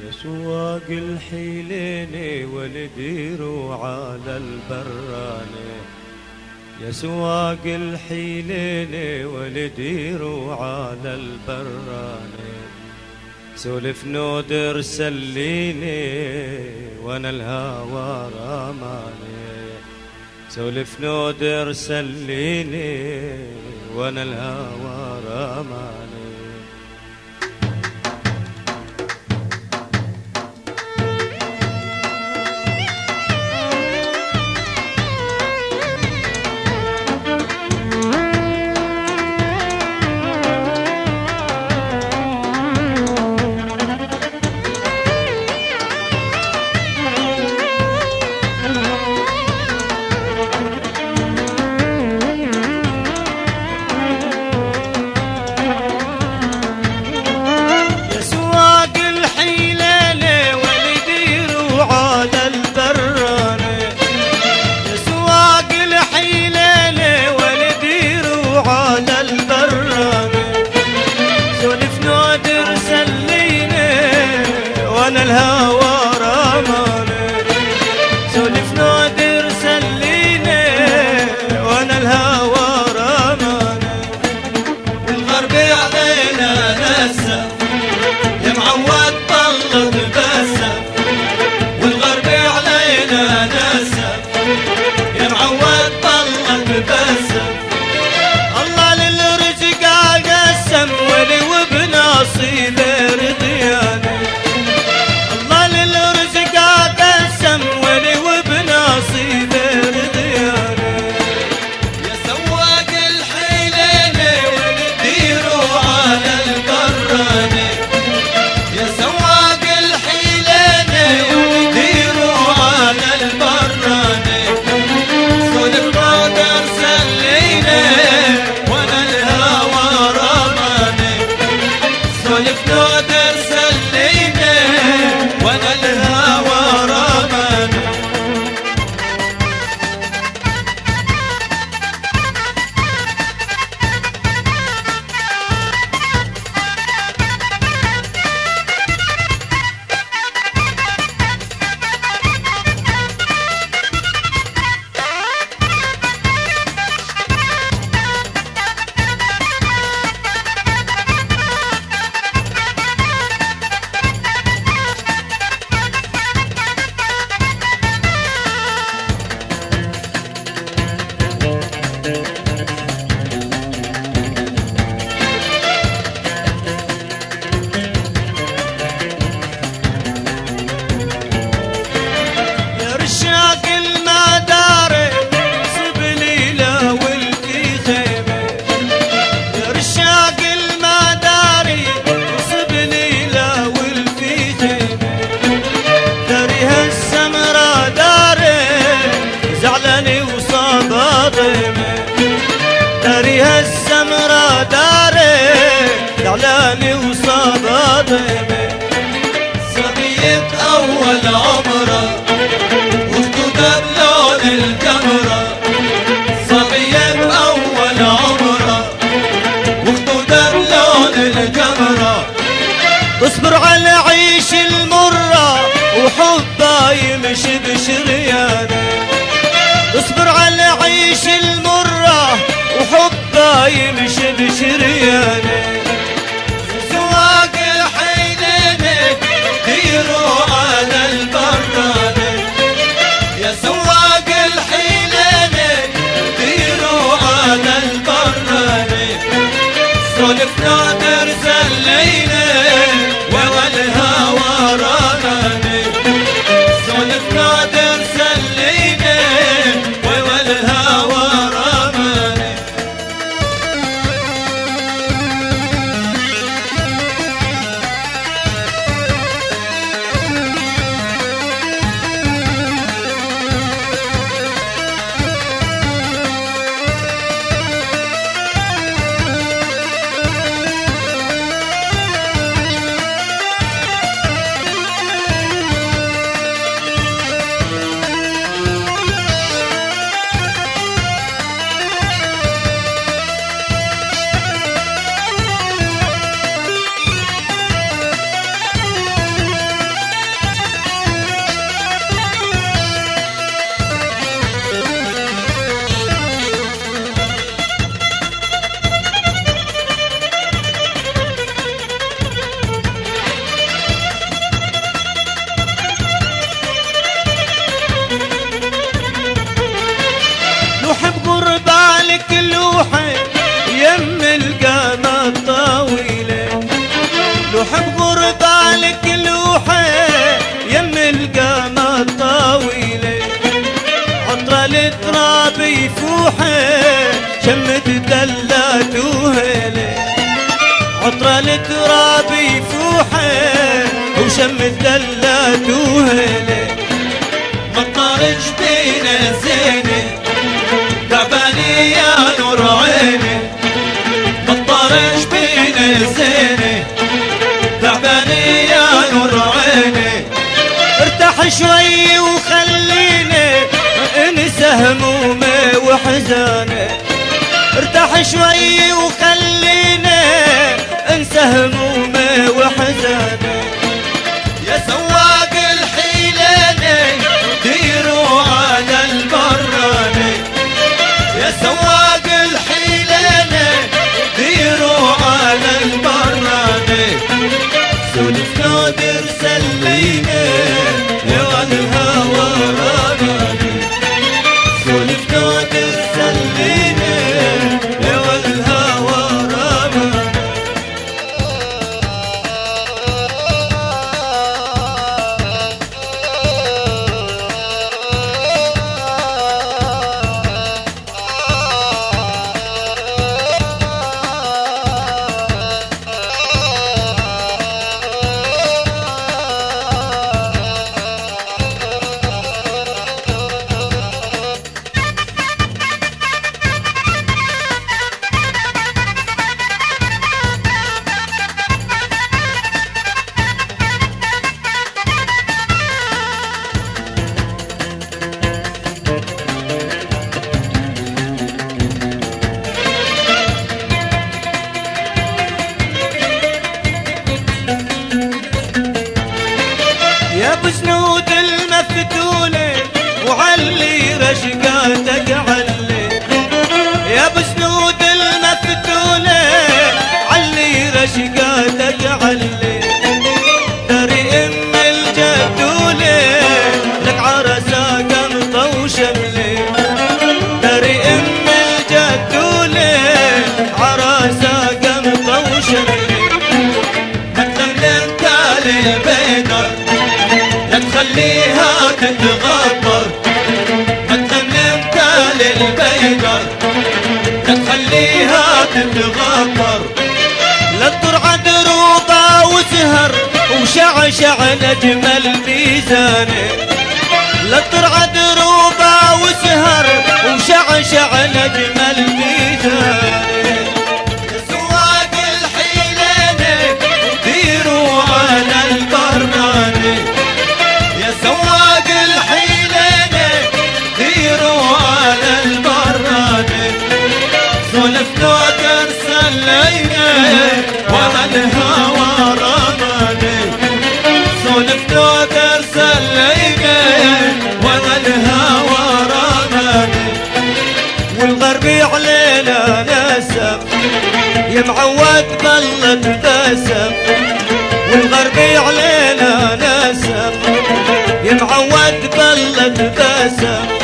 يا سواق الحيلين والديروا على البراني، يا سواق الحيلين والديروا على البراني، سولف نودر سليني وانا الهوى رماني، سولف نودر سليني وانا الهوى رماني. وانا الهوى رماني، سولف نودر سليني وانا الهوى رماني. والغرب علينا نسى يا معود طلت بسه، والغرب علينا نسى يا معود طلت بسه. الله للرزق قسم ولي وبنصيبه رضياني، داريها السمرة داري زعلاني وصبابي. صبية أول عمره وخدودها بلون الجمرة، صبية أول عمره وخدودها بلون الجمرة. تصبر على عيش المرة وحبها يمشي بشرياني، تصبر على عيش المرة وحبها يمشي بشرياني. سواق الحيلين ديروا على البراني، يا سواق الحيلين ديروا على البراني. سولف نادر سليني والهوى رماني، سولف نادر سليني والهوى رماني. لوح بغربالك لوحة يم القامة الطويلة، عطرة التراب يفوحة شمت دلات وهيلة، عطرة التراب يفوحة وشمت دلات وهيلة. مطرش بينا زينة تعباني يا نور عيني، مطرش بينا زينة تعباني يا نور عيني. ارتاح شوي وخليني انسى همومي وحزاني، ارتاح شوي وخليني انسى همومي وحزاني. يا سواق الحيلاني ديروا على البراني، يا سواق الحيلاني ديروا على البراني. سولف نادر سليني يا الهوى رماني، سولف نادر سليني يا الهوى رماني. يا ابو سنود المفتولة وعلي رشقاتك علي، يا ابو سنود المفتولة علي رشقاتك علي. داري ام الجدولة لك عرسة قمطة وشملي، داري ام الجدولة عرسة قمطة وشملي. تكلم تالي البيدر لا تخليها تتغبر، تكلم تالي البيدر لا تخليها تتغبر. لا تطرع دروبة وسهر وشعشع نجم الميزاني، لا تطرع دروبة وسهر وشعشع نجم الميزاني. سواق الحيلاني ديروا على البراني، يا سواق الحيلاني ديروا على البراني. سولف نادر سلينا وما الهوى رماني، سولف نادر سلينا وما الهوى رماني. والغرب علينا نسم يا معود بالله تبسم، والغرب علينا نسم يا معود بالله تبسم.